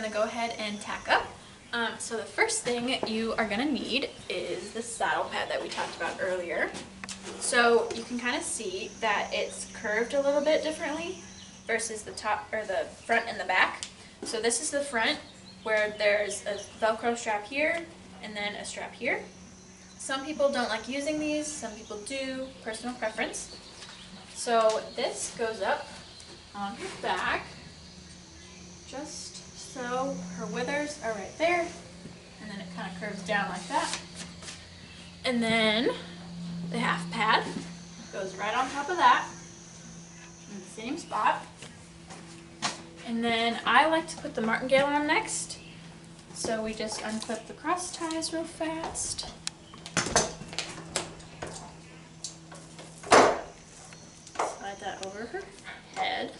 gonna go ahead and tack up. So the first thing you are gonna need is the saddle pad that we talked about earlier. So you can kind of see that it's curved a little bit differently versus the top or the front and the back. So this is the front where there's a Velcro strap here and then a strap here. Some people don't like using these, some people do, personal preference. So this goes up on her back, just so her withers are right there, and then it kind of curves down like that. And then the half pad goes right on top of that, in the same spot. And then I like to put the martingale on next. So we just unclip the cross ties real fast. Slide that over her head.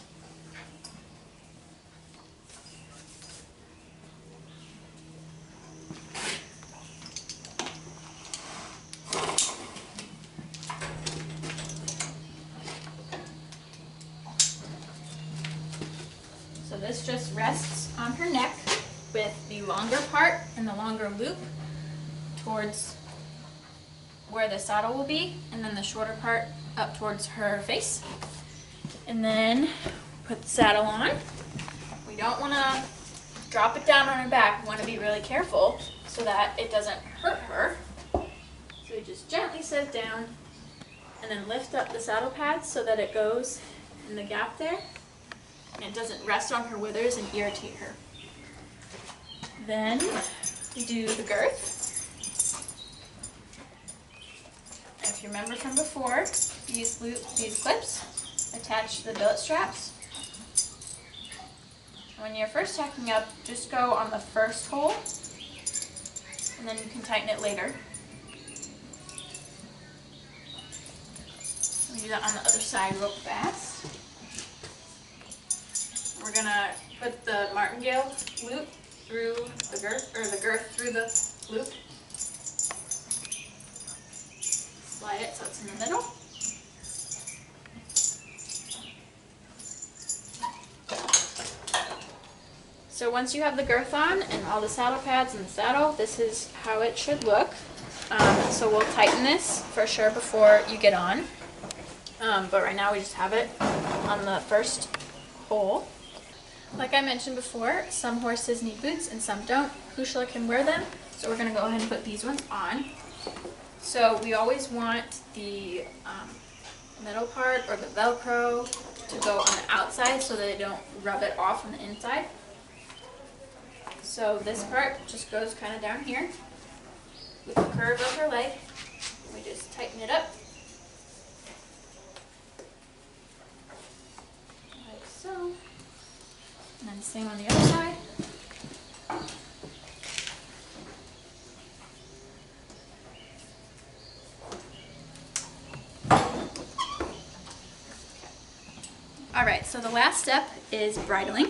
So this just rests on her neck with the longer part and the longer loop towards where the saddle will be, and then the shorter part up towards her face. And then put the saddle on. We don't want to drop it down on her back. We want to be really careful so that it doesn't hurt her. So we just gently set it down and then lift up the saddle pad so that it goes in the gap there and it doesn't rest on her withers and irritate her. Then we do the girth. If you remember from before, these clips attach to the billet straps. When you're first tacking up, just go on the first hole, and then you can tighten it later. We do that on the other side real fast. We're gonna put the martingale loop through the girth, or the girth through the loop. Slide it so it's in the middle. So once you have the girth on and all the saddle pads and the saddle, this is how it should look. So we'll tighten this for sure before you get on. But right now we just have it on the first hole. Like I mentioned before, some horses need boots and some don't. Hushla can wear them, so we're going to go ahead and put these ones on. So we always want the middle part or the Velcro to go on the outside so that they don't rub it off on the inside. So this part just goes kind of down here with the curve of her leg. We just tighten it up like so. And then same on the other side. Alright, so the last step is bridling.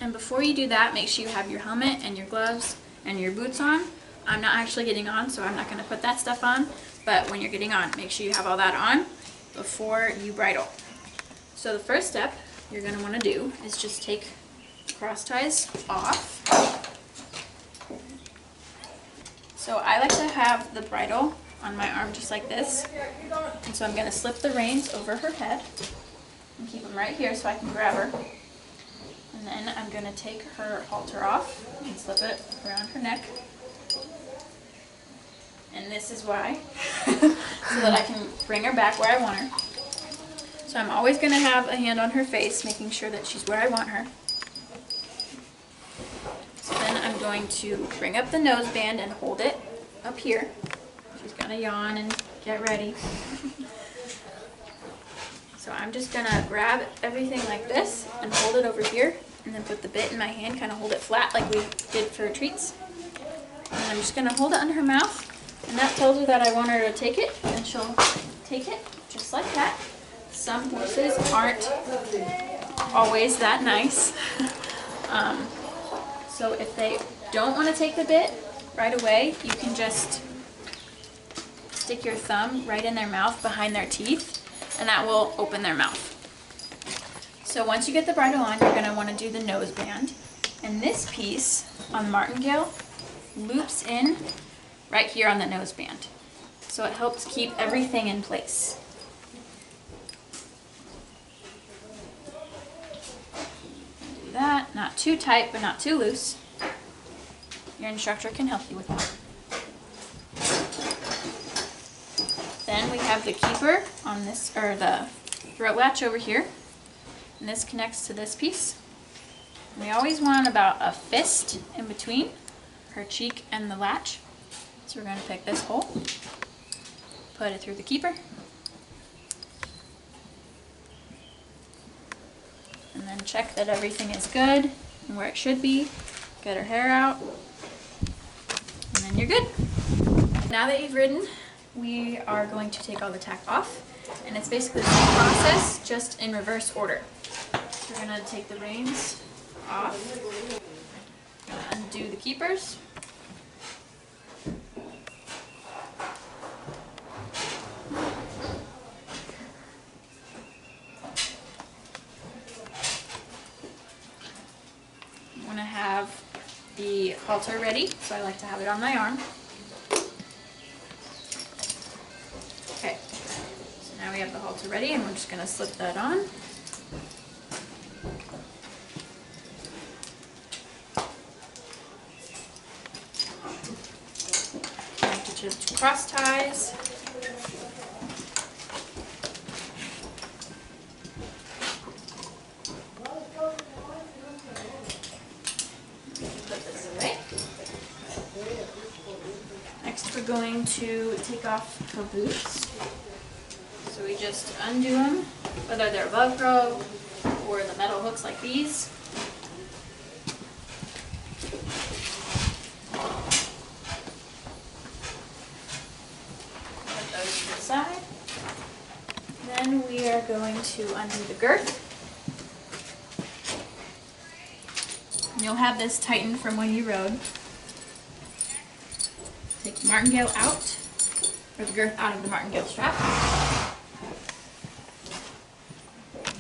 And before you do that, make sure you have your helmet and your gloves and your boots on. I'm not actually getting on, so I'm not going to put that stuff on. But when you're getting on, make sure you have all that on before you bridle. So the first step you're going to want to do is just take cross ties off. So I like to have the bridle on my arm just like this, and so I'm going to slip the reins over her head and keep them right here so I can grab her, and then I'm going to take her halter off and slip it around her neck, and this is why, so that I can bring her back where I want her. So I'm always going to have a hand on her face, making sure that she's where I want her. Then I'm going to bring up the nose band and hold it up here. She's going to yawn and get ready. So I'm just going to grab everything like this and hold it over here, and then put the bit in my hand, kind of hold it flat like we did for treats. And I'm just going to hold it under her mouth, and that tells her that I want her to take it, and she'll take it just like that. Some horses aren't always that nice. So if they don't want to take the bit right away, you can just stick your thumb right in their mouth behind their teeth, and that will open their mouth. So once you get the bridle on, you're going to want to do the nose band. And this piece on the martingale loops in right here on the noseband. So it helps keep everything in place. Do that, not too tight but not too loose. Your instructor can help you with that. Then we have the keeper on this, or the throat latch over here. And this connects to this piece. And we always want about a fist in between her cheek and the latch. So we're going to pick this hole, put it through the keeper, and then check that everything is good and where it should be. Get her hair out, and then you're good. Now that you've ridden, we are going to take all the tack off, and it's basically the same process, just in reverse order. So we're going to take the reins off, undo the keepers, I'm going to have the halter ready, so I like to have it on my arm. Okay, so now we have the halter ready, and we're just going to slip that on. Just cross ties. Put this away. Next we're going to take off her boots. So we just undo them, whether they're Velcro or the metal hooks like these. Side. Then we are going to undo the girth. And you'll have this tightened from when you rode. Take the martingale out, or the girth out of the martingale strap.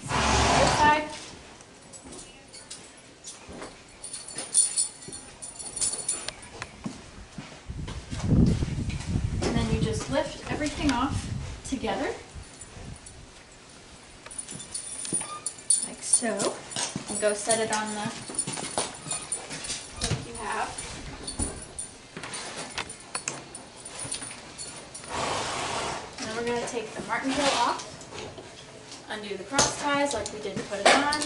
Other side. And then you just lift everything off together, like so, and go set it on the hook you have. And then we're going to take the martingale off, undo the cross ties like we did to put it on.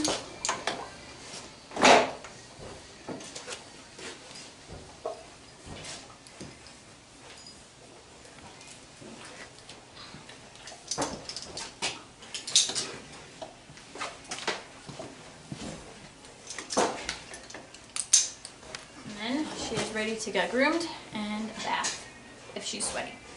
She is ready to get groomed and bath if she's sweaty.